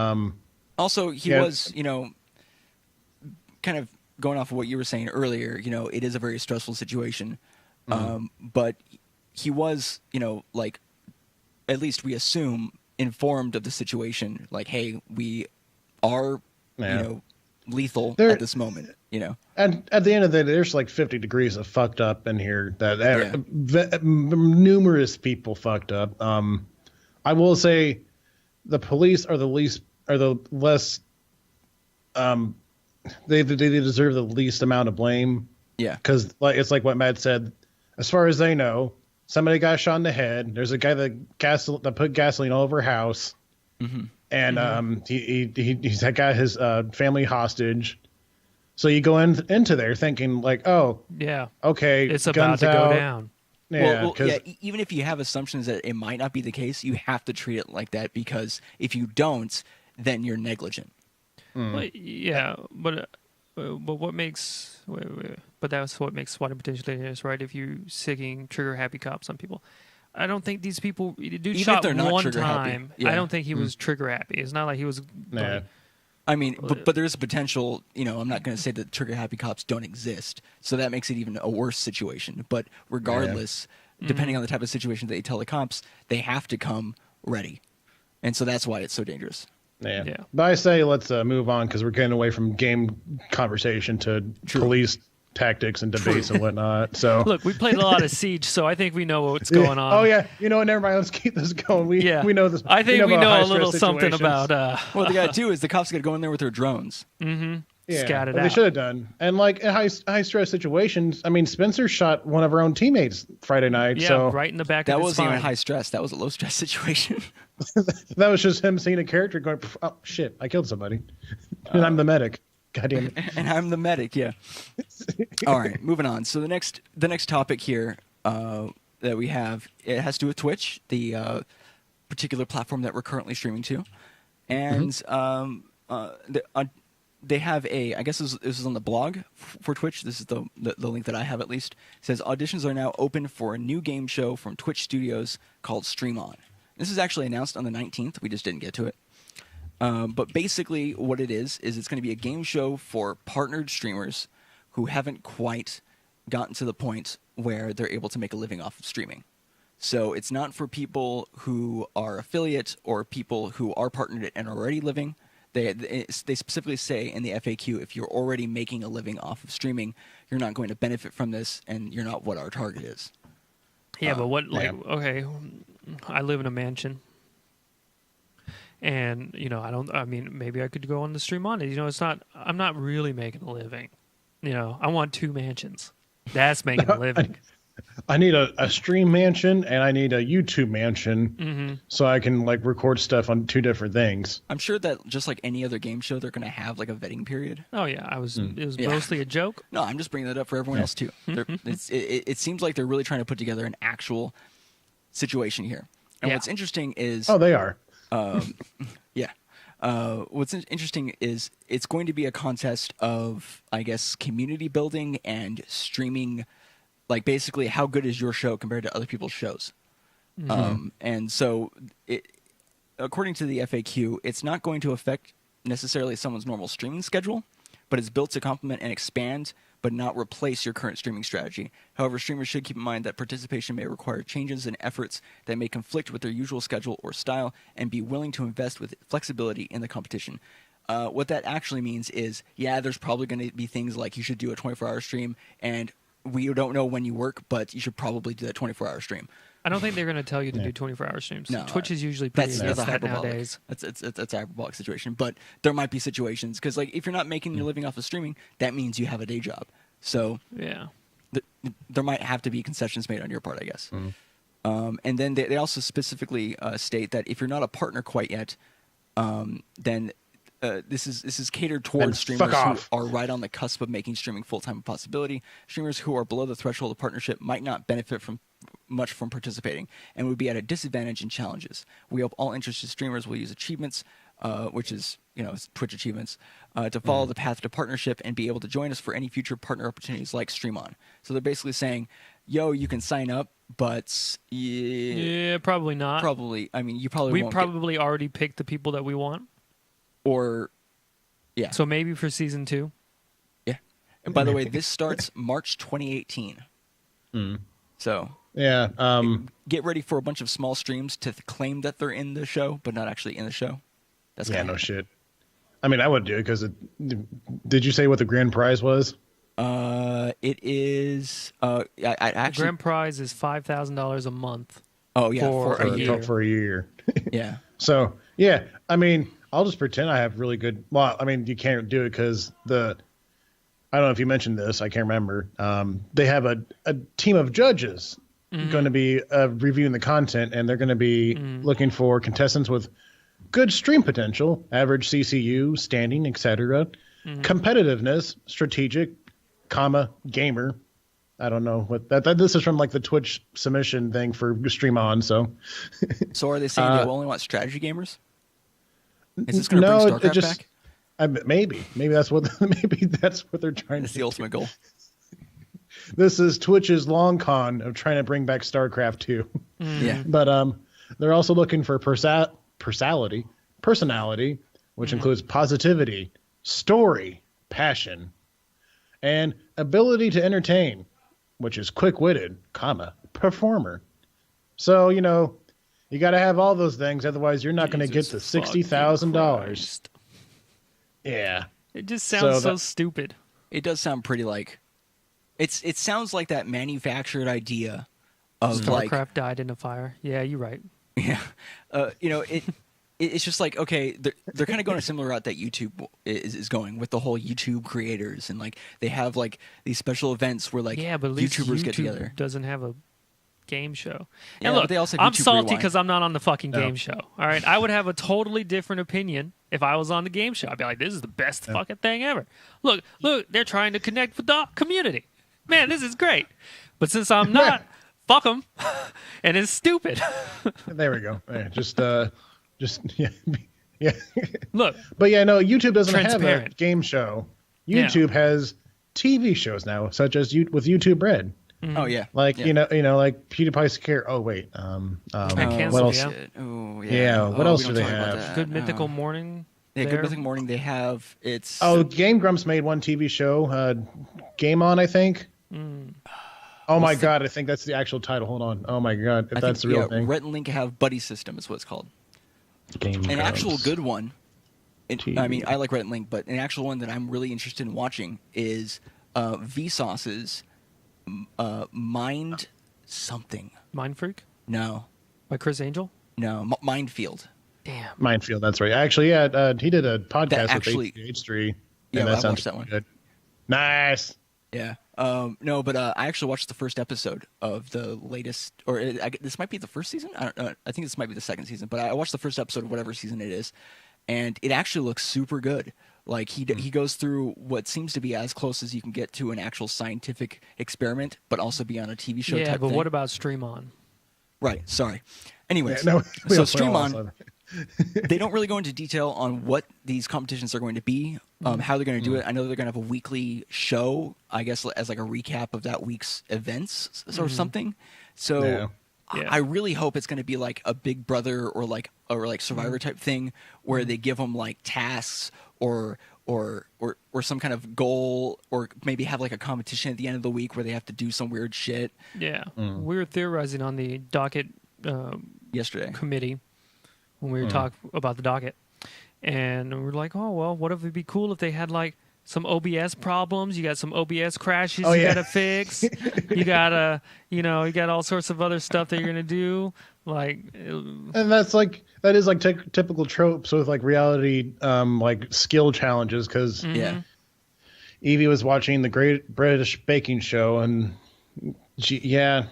also he was, kind of going off of what you were saying earlier. It is a very stressful situation, but he was, like, at least we assume informed of the situation. Like, hey, we are, lethal at this moment. And at the end of the day, there's like 50 degrees of fucked up in here. Numerous people fucked up. I will say, the police are the less. They deserve the least amount of blame. Yeah, because it's like what Matt said. As far as they know, somebody got shot in the head. There's a guy that put gasoline all over a house, and he's got his family hostage. So you go into there thinking like, oh, yeah, okay, it's about to go down. Yeah, even if you have assumptions that it might not be the case, you have to treat it like that because if you don't, then you're negligent. But what makes but that's what makes SWAT potentially dangerous, right? If you're seeking trigger happy cops on people, I don't think these people. Dude even shot if they're one time. Yeah. I don't think he was trigger happy. It's not like he was. Nah. I mean, but there is a potential, I'm not going to say that trigger-happy cops don't exist, so that makes it even a worse situation. But regardless, depending on the type of situation that you tell the cops, they have to come ready. And so that's why it's so dangerous. Yeah. But I say let's move on because we're getting away from game conversation to police tactics and debates and whatnot. So look, we played a lot of Siege, so I think we know what's going on. Oh yeah, never mind. Let's keep this going. We know this. I think we know a little something about. What they got to do is the cops got to go in there with their drones. Mm-hmm. Yeah, Scat it out. They should have done. And like in high stress situations, I mean, Spencer shot one of our own teammates Friday night. Yeah, so right in the back. That of wasn't even high stress. That was a low stress situation. That was just him seeing a character going, "Oh shit, I killed somebody," and I'm the medic. God damn it. And I'm the medic. Yeah. All right, moving on. So the next topic here that we have, it has to do with Twitch. The particular platform that we're currently streaming to, and they have I guess this is on the blog for Twitch. This is the link that I have at least. It says auditions are now open for a new game show from Twitch Studios called Stream On. This is actually announced on the 19th. We just didn't get to it. But basically what it is it's going to be a game show for partnered streamers who haven't quite gotten to the point where they're able to make a living off of streaming. So it's not for people who are affiliate or people who are partnered and are already living. They specifically say in the FAQ, if you're already making a living off of streaming, you're not going to benefit from this, and you're not what our target is. Yeah, but what, like, okay, I live in a mansion, and, you know, maybe I could go on the stream on it. You know, I'm not really making a living. You know, I want 2 mansions. That's making a living. I need a stream mansion and I need a YouTube mansion so I can like record stuff on 2 different things. I'm sure that just like any other game show, they're going to have like a vetting period. Oh yeah, it was mostly a joke. No, I'm just bringing that up for everyone else too. It seems like they're really trying to put together an actual situation here. And what's interesting is they are. What's interesting is it's going to be a contest of, I guess, community building and streaming. Like, basically, how good is your show compared to other people's shows? And so, according to the FAQ, it's not going to affect necessarily someone's normal streaming schedule, but it's built to complement and expand, but not replace your current streaming strategy. However, streamers should keep in mind that participation may require changes in efforts that may conflict with their usual schedule or style, and be willing to invest with flexibility in the competition. What that actually means is, there's probably going to be things like you should do a 24-hour stream, and we don't know when you work, but you should probably do that 24-hour stream. I don't think they're going to tell you to do 24-hour streams. No, Twitch is usually pretty against that nowadays. That's a hyperbolic situation, but there might be situations because, like, if you're not making your living off of streaming, that means you have a day job. So there might have to be concessions made on your part, I guess. And then they also specifically state that if you're not a partner quite yet, then this is catered towards streamers who are right on the cusp of making streaming full-time a possibility. Streamers who are below the threshold of partnership might not benefit much from participating and would be at a disadvantage in challenges. We hope all interested streamers will use achievements, which is, Twitch achievements, to follow the path to partnership and be able to join us for any future partner opportunities like Stream On. So they're basically saying, you can sign up, but probably not. Probably. I mean, you probably won't. We probably already picked the people that we want. So maybe for season 2. Yeah. And by the way, this starts March 2018. So get ready for a bunch of small streams to claim that they're in the show, but not actually in the show. That's no shit. I mean, I would do it because did you say what the grand prize was? It is. I actually. The grand prize is $5,000 a month. Oh yeah, for a year. For a year. Yeah. So I mean, I'll just pretend I have really good. Well, I mean, you can't do it because I don't know if you mentioned this. I can't remember. They have a team of judges going to be reviewing the content, and they're going to be looking for contestants with good stream potential, average CCU, standing, etc., competitiveness, strategic, gamer. I don't know what that. This is from like the Twitch submission thing for Stream On. So are they saying they only want strategy gamers? Is this going to bring StarCraft back? Maybe that's what they're trying That's to the ultimate goal. This is Twitch's long con of trying to bring back StarCraft 2. Yeah. But they're also looking for personality, which includes positivity, story, passion, and ability to entertain, which is quick-witted, performer. So, you got to have all those things, otherwise you're not going to get the $60,000. Yeah. It just sounds so stupid. It does sound pretty like it sounds like that manufactured idea of StarCraft died in a fire. Yeah, you're right. Yeah. It's just like, okay, they're kind of going a similar route that YouTube is going with the whole YouTube creators, and like they have like these special events where like but at least YouTubers YouTube get together. Doesn't have a game show. Yeah, and look, but they also have I'm YouTube salty Rewind. because I'm not on the fucking game show. All right, I would have a totally different opinion if I was on the game show. I'd be like, this is the best fucking thing ever. Look, they're trying to connect with the community. Man, this is great. But since I'm not, fuck them, and it's stupid. There we go. Yeah, just yeah, yeah. Look, But yeah, no, YouTube doesn't have a Transparent. game show. Yeah. YouTube has TV shows now, such as with YouTube Red. Oh yeah. Like yeah. like PewDiePie's care. Oh wait, canceled, what else? yeah. Oh yeah. Yeah, what Oh, else we don't do they talk about have? that. Good Oh. Mythical Morning. Yeah, there. Good Mythical Morning. They have it's. Oh, Game Grumps made one TV show, Game On, I think. Oh my god, I think that's the actual title. Hold on. Oh my god, if I that's think, the real thing. Rhett and Link have Buddy System is what it's called. Game An Grumps. actual good one. TV. I mean, I like Rhett and Link, but an actual one that I'm really interested in watching is Vsauce's Mind something. Mind Freak No, by Chris Angel. no, Mindfield. Damn. Minefield, that's right. Actually, yeah, he did a podcast actually- with H3. Yeah, and I sounds watched that one. good. Nice. Yeah. No, but I actually watched the first episode of the latest, or this might be the first season. I don't know. I think this might be the second season, but I watched the first episode of whatever season it is, and it actually looks super good. Like he goes through what seems to be as close as you can get to an actual scientific experiment, but also be on a TV show. Yeah, type but thing. what about Stream On? Right. Sorry. Anyways, Yeah, no, we so all- Stream we all On. saw that. They don't really go into detail on what these competitions are going to be, how they're going to do it. I know they're going to have a weekly show, I guess, as like a recap of that week's events or something. So Yeah. Yeah. I really hope it's going to be like a Big Brother or like Survivor type thing where they give them like tasks or some kind of goal, or maybe have like a competition at the end of the week where they have to do some weird shit. Yeah, we were theorizing on the docket Yesterday, committee when we were talking about the docket, and we were like, oh well, what if it'd be cool if they had like some OBS problems? You got some OBS crashes Oh, you yeah. gotta fix. You gotta, you got all sorts of other stuff that you're gonna do. Like, And that is like typical tropes with like reality, like skill challenges. Because yeah. Evie was watching the Great British Baking Show, and yeah,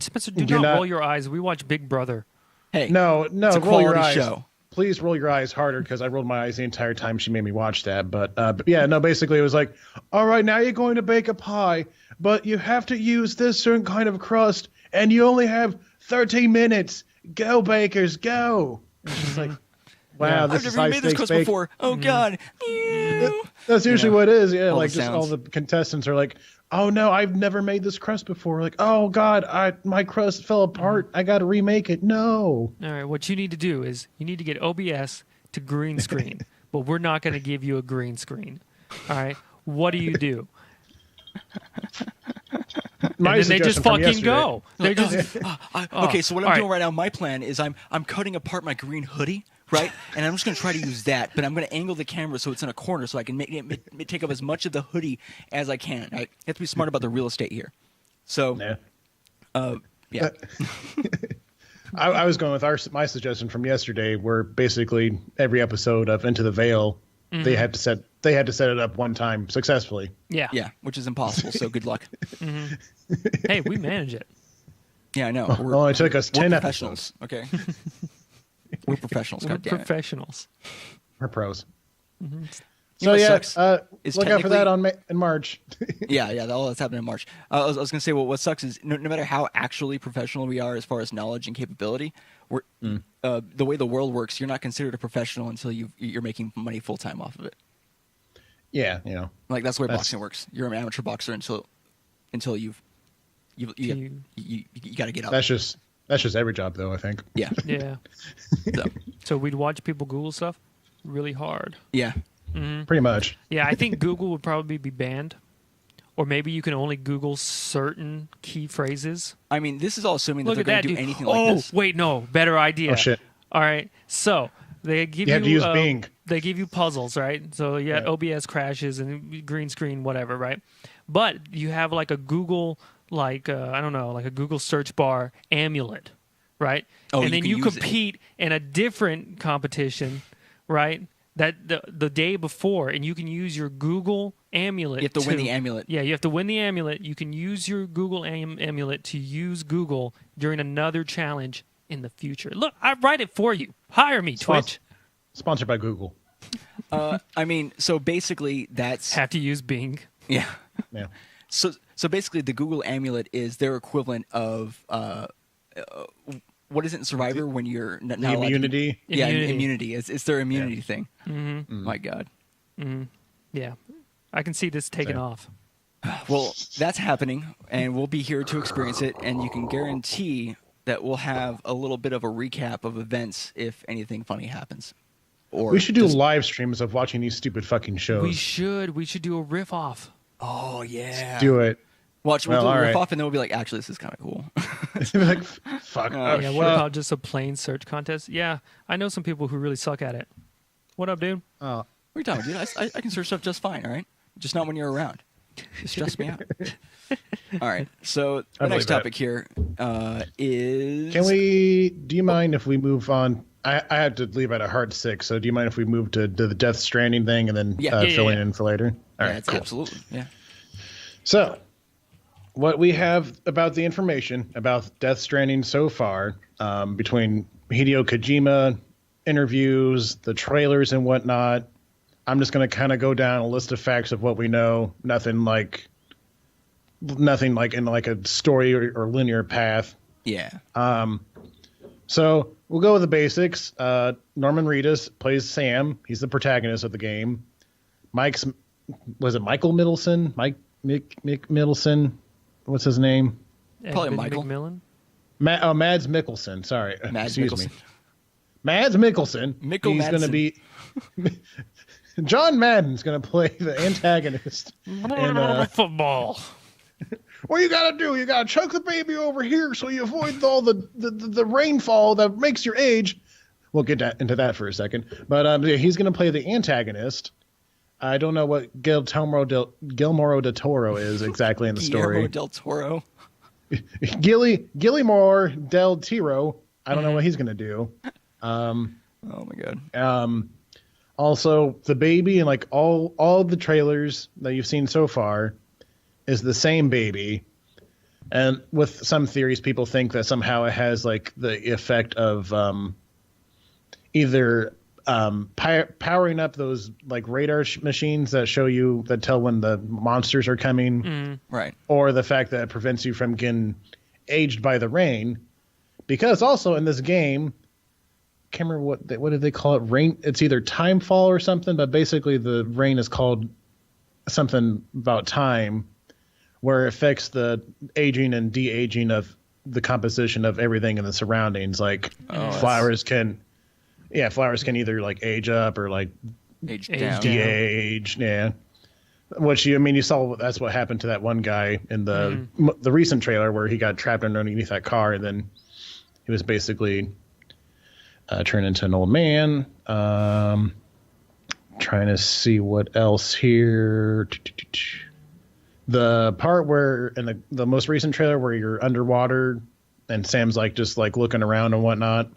Spencer, do You're not not- roll your eyes. We watch Big Brother. Hey, no, it's a roll your quality eyes. show. Please roll your eyes harder, because I rolled my eyes the entire time she made me watch that. But yeah, no, basically it was like, all right, now you're going to bake a pie, but you have to use this certain kind of crust, and you only have 13 minutes. Go, bakers, go. It's just like, wow, this I've is never high made this stakes crust bake. before. Oh God. Ew. That's usually what it is. Yeah, all like the just all sounds. the contestants are like, oh no, I've never made this crust before. Like, oh God, my crust fell apart. I got to remake it. No. All right, what you need to do is you need to get OBS to green screen, but we're not going to give you a green screen. All right, what do you do? My And then they just suggestion from fucking yesterday- go. They just Okay, so what I'm all doing right. right now, my plan is I'm cutting apart my green hoodie, right? And I'm just going to try to use that, but I'm going to angle the camera so it's in a corner so I can make it take up as much of the hoodie as I can. Right? You have to be smart about the real estate here. So, Yeah. yeah. I was going with my suggestion from yesterday, where basically every episode of Into the Veil, they had to set it up one time successfully. yeah. Yeah, which is impossible, so good luck. Hey, we manage it. Yeah, I know. It only took us we're 10 professionals, episodes. okay? We're professionals, We're goddammit. professionals. We're pros. You know So what yeah, sucks? Is look out for that technically- in March. Yeah, all that's happening in March. I was going to say, what sucks is no matter how actually professional we are as far as knowledge and capability, we're the way the world works, you're not considered a professional until you're making money full time off of it. Yeah, Like that's the way That's- boxing works. You're an amateur boxer until you got to get up. that's just every job though, I think. Yeah, Yeah. so, So we'd watch people Google stuff really hard. yeah. Pretty much. Yeah, I think Google would probably be banned. Or maybe you can only Google certain key phrases. I mean, this is all assuming that Look they're at going that, to do dude. anything Oh, like this. wait, no. Better idea. Oh shit. All right. So they give You have to use you Bing. They give you puzzles, right? So you got Yeah. OBS crashes and green screen, whatever, right? But you have like a Google, like I don't know, like a Google search bar amulet, right? Oh, and you then can you use it. compete in a different competition, right? That the day before, and you can use your Google amulet. You have to win the amulet. Yeah, you have to win the amulet. You can use your Google amulet to use Google during another challenge in the future. Look, I write it for you. Hire me, Twitch. Sponsored by Google. I mean, so basically that's Have to use Bing. yeah. Yeah. So So basically, the Google Amulet is their equivalent of what is it in Survivor when you're not The allowed to be- immunity. Yeah, Immunity. immunity. It's their immunity thing. Mm-hmm. My God. Mm-hmm. Yeah, I can see this taking Same. off. Well, that's happening, and we'll be here to experience it. And you can guarantee that we'll have a little bit of a recap of events if anything funny happens. Or We should do just- live streams of watching these stupid fucking shows. We should do a riff off. Oh yeah. do it. Watch. We'll Well, do a all riff right. off, and then we'll be like, actually, this is kind of cool. Like, fuck. Oh, Yeah, what about just a plain search contest? Yeah, I know some people who really suck at it. What up, dude? Oh, What are you talking about, dude? I can search stuff just fine, all right? Just not when you're around. Just stress me out. All right. So the I next believe that. topic here is... can we? Do you mind if we move on? I had to leave at a hard 6, so do you mind if we move to the Death Stranding thing and then Yeah. Yeah, filling in for later? All Yeah, right, it's cool. absolutely. Yeah. So, what we have about the information about Death Stranding so far, between Hideo Kojima interviews, the trailers and whatnot, I'm just going to kind of go down a list of facts of what we know. Nothing like in like a story or linear path. Yeah. So we'll go with the basics. Norman Reedus plays Sam. He's the protagonist of the game. Was it Michael Middleton? Mick Middleton. What's his name? Probably Edmund Michael. McMillan. Mads Mikkelsen. Sorry. Mads Excuse Mikkelsen. me. Mads Mikkelsen. He's going to be... John Madden's going to play the antagonist. in, Football. what you got to do, you got to chuck the baby over here so you avoid all the rainfall that makes your age. We'll get into that for a second. But yeah, he's going to play the antagonist. I don't know what Guillermo del Toro is exactly in the story. Guillermo del Toro. Guillermo del Tiro. I don't know what he's going to do. Oh my God. Also, the baby and like all the trailers that you've seen so far is the same baby. And with some theories, people think that somehow it has like the effect of either powering up those like radar machines that tell when the monsters are coming, Right. or the fact that it prevents you from getting aged by the rain. Because also in this game, can't remember what did they call it? Rain. It's either timefall or something, but basically the rain is called something about time, where it affects the aging and de-aging of the composition of everything in the surroundings. Like flowers can either like age up or like Age Age down. down. de-age. Yeah. Which you saw that's what happened to that one guy in the recent trailer where he got trapped underneath that car and then he was basically turned into an old man. Trying to see what else here. The part where in the most recent trailer where you're underwater and Sam's like just like looking around and whatnot.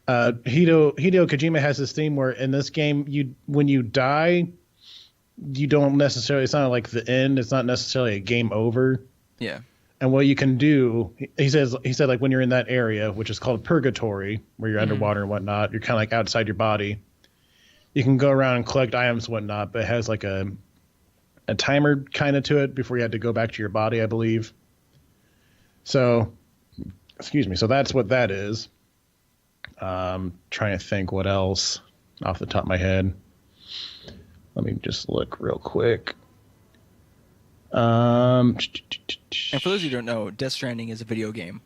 Hideo Kojima has this theme where in this game when you die, you don't necessarily, it's not like the end, it's not necessarily a game over. Yeah. And what you can do, he said like when you're in that area, which is called purgatory, where you're underwater and whatnot, you're kind of like outside your body. You can go around and collect items and whatnot, but it has like a timer kind of to it before you had to go back to your body, I believe. So, excuse me. So that's what that is. Trying to think what else off the top of my head. Let me just look real quick. And for those who don't know, Death Stranding is a video game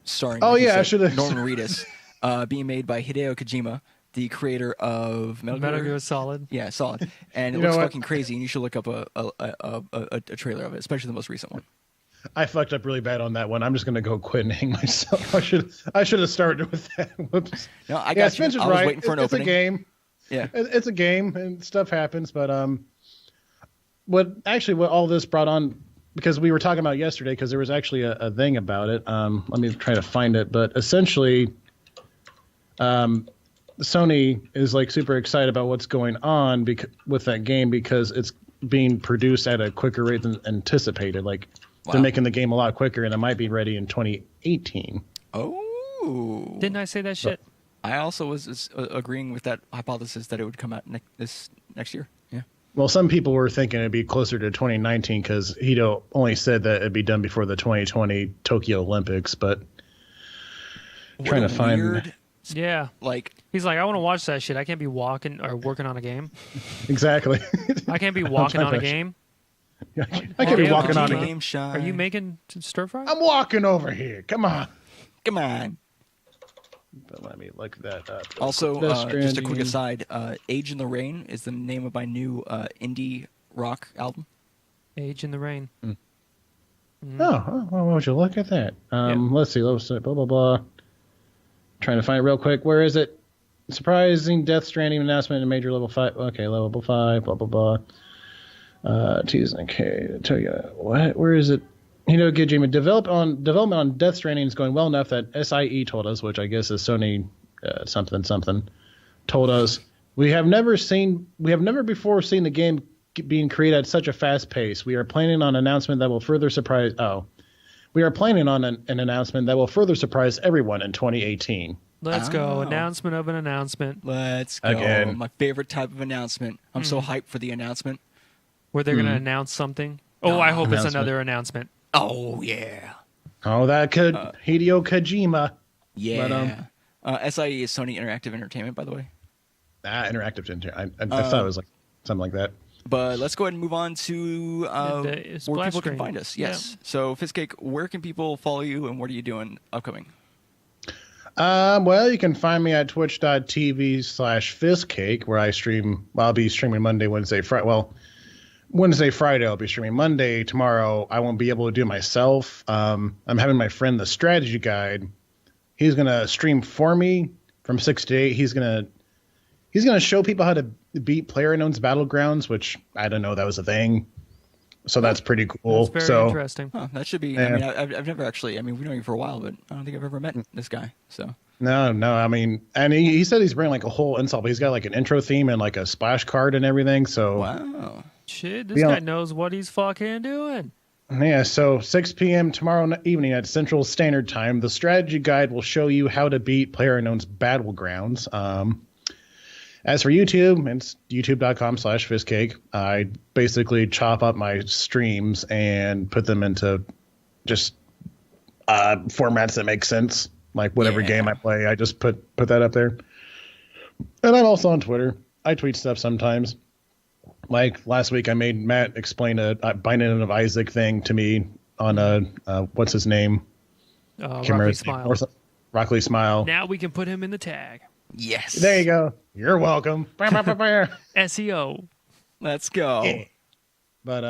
starring Oh, like you yeah, I said, should've- Norman Reedus, being made by Hideo Kojima, the creator of Metal Gear Solid. Yeah, Solid. And it You know looks what? fucking crazy, and you should look up a trailer of it, especially the most recent one. I fucked up really bad on that one. I'm just gonna go quit and hang myself. I should have started with that. Whoops. No, I Yeah, got you. Spencer's I was right. waiting for an It's opening. a game. Yeah. It's a game and stuff happens, but what all this brought on, because we were talking about yesterday, because there was actually a thing about it. Let me try to find it, but essentially, Sony is like super excited about what's going on with that game because it's being produced at a quicker rate than anticipated. Like they're Wow. making the game a lot quicker, and it might be ready in 2018. Oh. Didn't I say that shit? I also was agreeing with that hypothesis that it would come out this next year. Yeah. Well, some people were thinking it'd be closer to 2019 because Hito only said that it'd be done before the 2020 Tokyo Olympics, but trying to find. Weird, Yeah. like, He's like, I want to watch that shit. I can't be walking or working on a game. Exactly. I can't be walking on a game. I can't be Hideo walking on a Kojima. game. game shy. Are you making stir fry? I'm walking over here. Come on. Come on. But let me look that up. Also, Death just a quick Stranding. aside, Age in the Rain is the name of my new indie rock album. Age in the Rain. Oh, well, would you look at that? Yeah. Let's see. Let's see. Blah, blah, blah. Trying to find it real quick. Where is it? Surprising Death Stranding announcement in major level 5. Okay, level 5. Blah, blah, blah. T's and K. Tell you what? Where is it? Kojima development on Death Stranding is going well enough that SIE told us, which I guess is Sony something, told us we have never before seen the game being created at such a fast pace. We are planning on an announcement that will further surprise. We are planning on an announcement that will further surprise everyone in 2018. Let's Oh. go. Announcement of an announcement. Let's go. Again. My favorite type of announcement. I'm so hyped for the announcement. Where they're going to announce something. Oh, I hope it's Announcement. another announcement. Oh, yeah. Oh, that could Hideo Kojima. Yeah. SIE is Sony Interactive Entertainment, by the way. Interactive. I thought it was like something like that. But let's go ahead and move on to where splash people screen. can find us. Yes. Yeah. So, Fizzcake, where can people follow you and what are you doing upcoming? Well, you can find me at twitch.tv/Fizzcake, where I stream. Well, I'll be streaming Monday, Wednesday, Friday. Well, Wednesday, Friday, I'll be streaming. Monday, tomorrow, I won't be able to do it myself. I'm having my friend, the Strategy Guide. He's gonna stream for me from 6 to 8. He's gonna show people how to beat PlayerUnknown's Battlegrounds, which I don't know that was a thing. So that's pretty cool. That's very interesting. Huh, that should be. Yeah. I mean, I've never actually. I mean, we've known you for a while, but I don't think I've ever met this guy. So No. I mean, and he said he's bringing like a whole install, but he's got like an intro theme and like a splash card and everything. So wow. Shit, this Yeah. guy knows what he's fucking doing. yeah, so 6 p.m. tomorrow evening at Central Standard Time, the Strategy Guide will show you how to beat PlayerUnknown's Battlegrounds. As for YouTube, it's youtube.com/Fizzcake. I basically chop up my streams and put them into just formats that make sense. Like whatever Yeah. game I play, I just put that up there. And I'm also on Twitter. I tweet stuff sometimes. Like last week, I made Matt explain a Binding of Isaac thing to me on what's his name? Can't remember Rocky his name. Smile. Rockley Smile. Now we can put him in the tag. Yes. There you go. You're welcome. SEO. Let's go. Yeah. But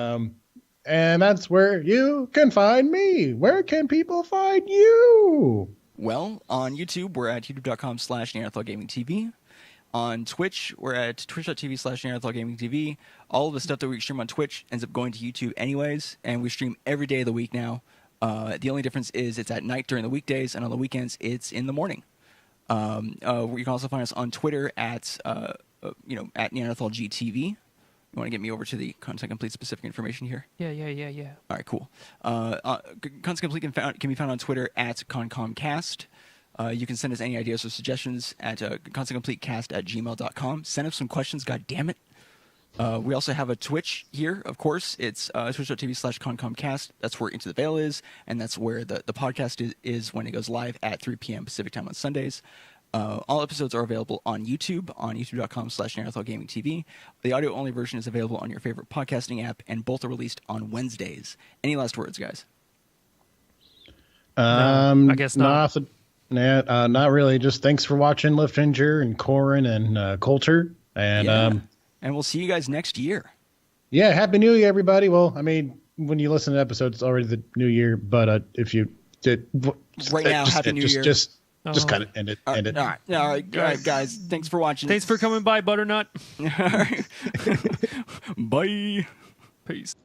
and that's where you can find me. Where can people find you? Well, on YouTube, we're at youtube.com/NeanderthalGamingTV. On Twitch, we're at twitch.tv/NeanderthalGamingTV. All of the stuff that we stream on Twitch ends up going to YouTube anyways, and we stream every day of the week now. The only difference is it's at night during the weekdays, and on the weekends, it's in the morning. You can also find us on Twitter at NeanderthalGTV. You want to get me over to the Content Complete specific information here? Yeah. All right, cool. Content Complete can be found on Twitter at ConcomCast. You can send us any ideas or suggestions at contentcompletecast@gmail.com. Send us some questions, god damn it. We also have a Twitch here, of course. It's twitch.tv/ConcomCast. That's where Into the Veil is, and that's where the podcast is when it goes live at 3 p.m. Pacific time on Sundays. All episodes are available on YouTube, on youtube.com/NeanderthalGamingTV. The audio-only version is available on your favorite podcasting app, and both are released on Wednesdays. Any last words, guys? I guess not. Not really. Just thanks for watching Liftinger and Corin and Coulter. And Yeah. And we'll see you guys next year. yeah, Happy New Year, everybody. Well, I mean, when you listen to the episode, it's already the New Year. But if you did Right now, Happy New Year. Just Oh. kind of end it. All right, guys. Thanks for watching. Thanks for coming by, Butternut. Bye. Peace.